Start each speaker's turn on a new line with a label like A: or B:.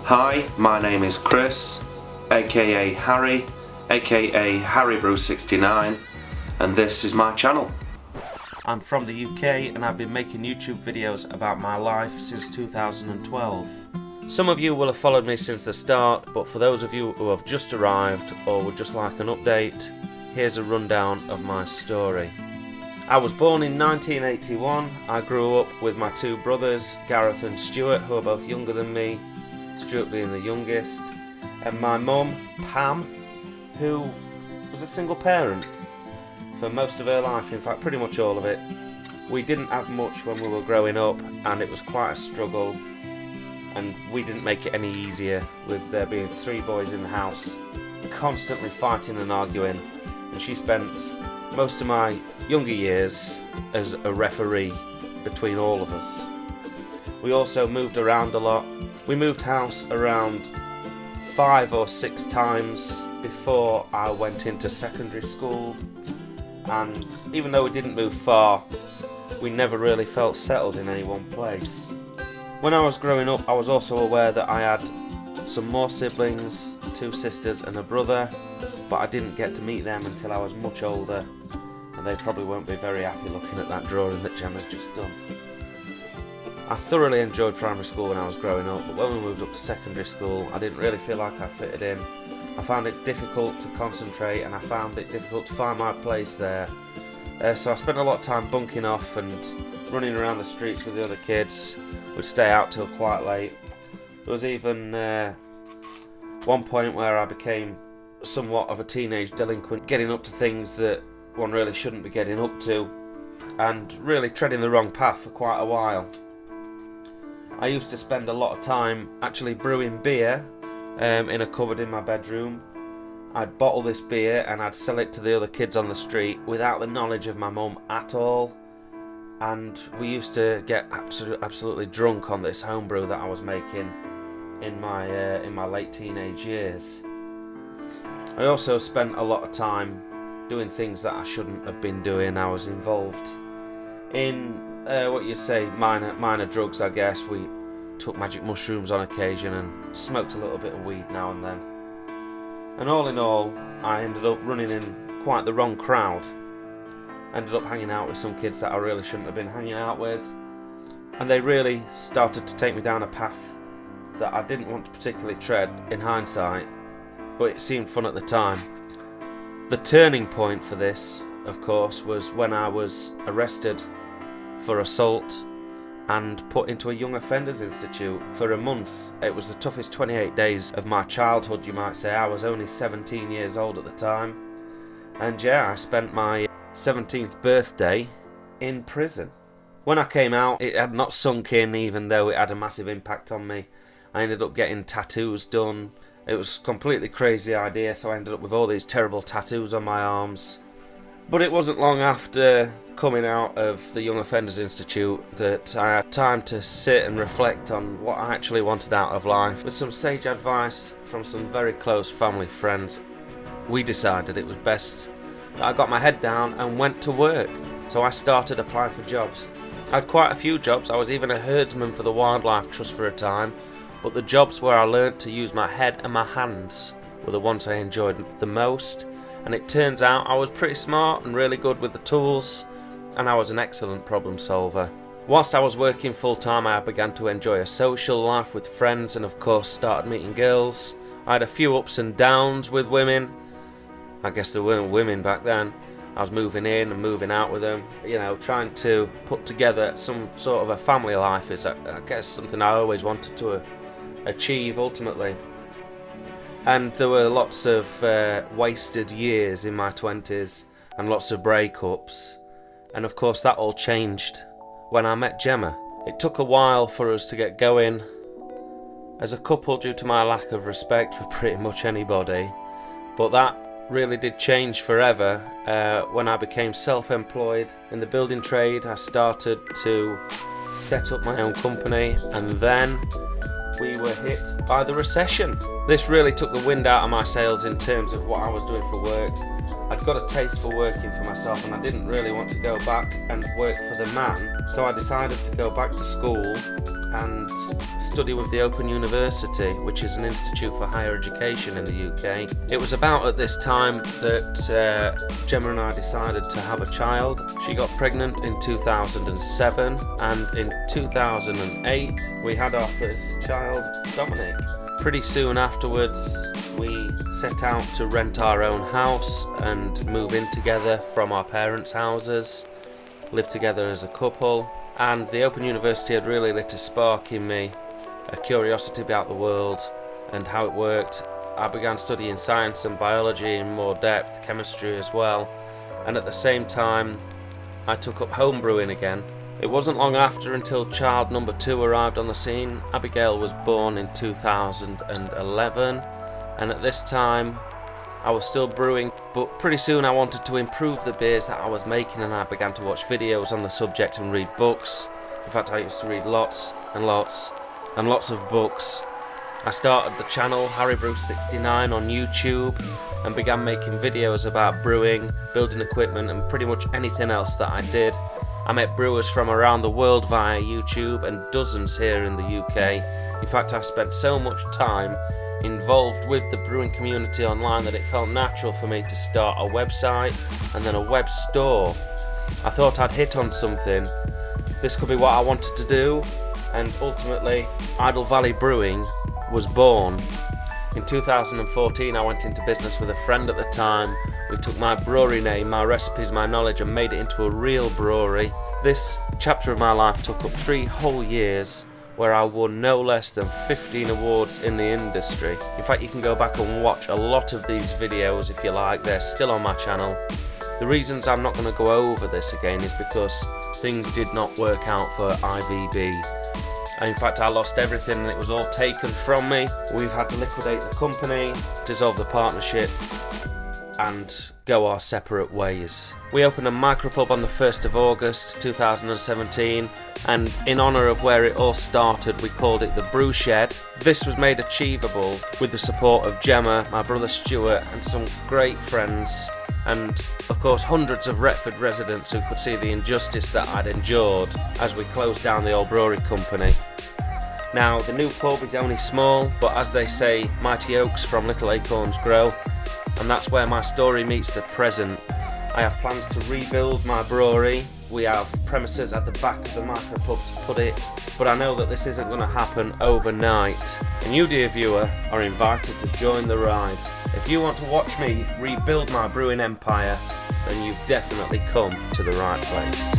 A: Hi, my name is Chris, aka Harry, aka HarryBrew69, and this is my channel. I'm from the UK and I've been making YouTube videos about my life since 2012. Some of you will have followed me since the start, but for those of you who have just arrived or would just like an update, here's a rundown of my story. I was born in 1981. I grew up with my two brothers, Gareth and Stuart, who are both younger than me, Stuart being the youngest, and my mum, Pam, who was a single parent for most of her life, in fact pretty much all of it. We didn't have much when we were growing up and it was quite a struggle, and we didn't make it any easier with there being three boys in the house, constantly fighting and arguing, and she spent most of my younger years as a referee between all of us. We also moved around a lot. We moved house around 5 or 6 times before I went into secondary school, and even though we didn't move far, we never really felt settled in any one place. When I was growing up, I was also aware that I had some more siblings, 2 sisters and a brother, but I didn't get to meet them until I was much older, and they probably won't be very happy looking at that drawing that Gemma's just done. I thoroughly enjoyed primary school when I was growing up, but when we moved up to secondary school, I didn't really feel like I fitted in. I found it difficult to concentrate and I found it difficult to find my place there. So I spent a lot of time bunking off and running around the streets with the other kids. We'd stay out till quite late. There was even one point where I became somewhat of a teenage delinquent, getting up to things that one really shouldn't be getting up to, and really treading the wrong path for quite a while. I used to spend a lot of time actually brewing beer in a cupboard in my bedroom. I'd bottle this beer and I'd sell it to the other kids on the street without the knowledge of my mum at all. And we used to get absolutely drunk on this homebrew that I was making in my late teenage years. I also spent a lot of time doing things that I shouldn't have been doing. I was involved in what you'd say minor drugs, I guess. We took magic mushrooms on occasion and smoked a little bit of weed now and then. And all in all, I ended up running in quite the wrong crowd. Ended up hanging out with some kids that I really shouldn't have been hanging out with, and they really started to take me down a path that I didn't want to particularly tread in hindsight, but it seemed fun at the time. The turning point for this, of course, was when I was arrested for assault and put into a young offenders institute for a month. It was the toughest 28 days of my childhood, you might say. I was only 17 years old at the time, and yeah, I spent my 17th birthday in prison. When I came out, it had not sunk in, even though it had a massive impact on me. I ended up getting tattoos done. It was a completely crazy idea, so I ended up with all these terrible tattoos on my arms. But it wasn't long after coming out of the Young Offenders Institute that I had time to sit and reflect on what I actually wanted out of life. With some sage advice from some very close family friends, we decided it was best that I got my head down and went to work. So I started applying for jobs. I had quite a few jobs. I was even a herdsman for the Wildlife Trust for a time, but the jobs where I learnt to use my head and my hands were the ones I enjoyed the most. And it turns out I was pretty smart and really good with the tools, and I was an excellent problem solver. Whilst I was working full time, I began to enjoy a social life with friends and of course started meeting girls. I had a few ups and downs with women. I guess there weren't women back then. I was moving in and moving out with them. You know, trying to put together some sort of a family life is, I guess, something I always wanted to achieve ultimately. And there were lots of wasted years in my 20s and lots of breakups. And of course that all changed when I met Gemma. It took a while for us to get going as a couple due to my lack of respect for pretty much anybody. But that really did change forever when I became self-employed in the building trade. I started to set up my own company, and then we were hit by the recession. This really took the wind out of my sails in terms of what I was doing for work. I'd got a taste for working for myself and I didn't really want to go back and work for the man, so I decided to go back to school and study with the Open University, which is an institute for higher education in the UK. It was about at this time that Gemma and I decided to have a child. She got pregnant in 2007, and in 2008 we had our first child, Dominic. Pretty soon afterwards we set out to rent our own house and move in together from our parents' houses, live together as a couple, and the Open University had really lit a spark in me, a curiosity about the world and how it worked. I began studying science and biology in more depth, chemistry as well, and at the same time I took up home brewing again. It wasn't long after until child number 2 arrived on the scene. Abigail was born in 2011, and at this time I was still brewing, but pretty soon I wanted to improve the beers that I was making, and I began to watch videos on the subject and read books. In fact, I used to read lots and lots and lots of books. I started the channel HarryBrew69 on YouTube and began making videos about brewing, building equipment and pretty much anything else that I did. I met brewers from around the world via YouTube and dozens here in the UK. In fact, I spent so much time involved with the brewing community online that it felt natural for me to start a website and then a web store. I thought I'd hit on something. This could be what I wanted to do, and ultimately Valley Brewing was born. In 2014 I went into business with a friend at the time. We took my brewery name, my recipes, my knowledge and made it into a real brewery. This chapter of my life took up 3 whole years, where I won no less than 15 awards in the industry. In fact, you can go back and watch a lot of these videos if you like, they're still on my channel. The reasons I'm not going to go over this again is because things did not work out for IVB. In fact, I lost everything and it was all taken from me. We've had to liquidate the company, dissolve the partnership and go our separate ways. We opened a micropub on the 1st of August 2017, and in honour of where it all started we called it the Brew Shed. This was made achievable with the support of Gemma, my brother Stuart and some great friends, and of course hundreds of Retford residents who could see the injustice that I'd endured as we closed down the old brewery company. Now the new pub is only small, but as they say, mighty oaks from little acorns grow, and that's where my story meets the present. I have plans to rebuild my brewery. We have premises at the back of the micropub to put it, but I know that this isn't going to happen overnight. And you, dear viewer, are invited to join the ride. If you want to watch me rebuild my brewing empire, then you've definitely come to the right place.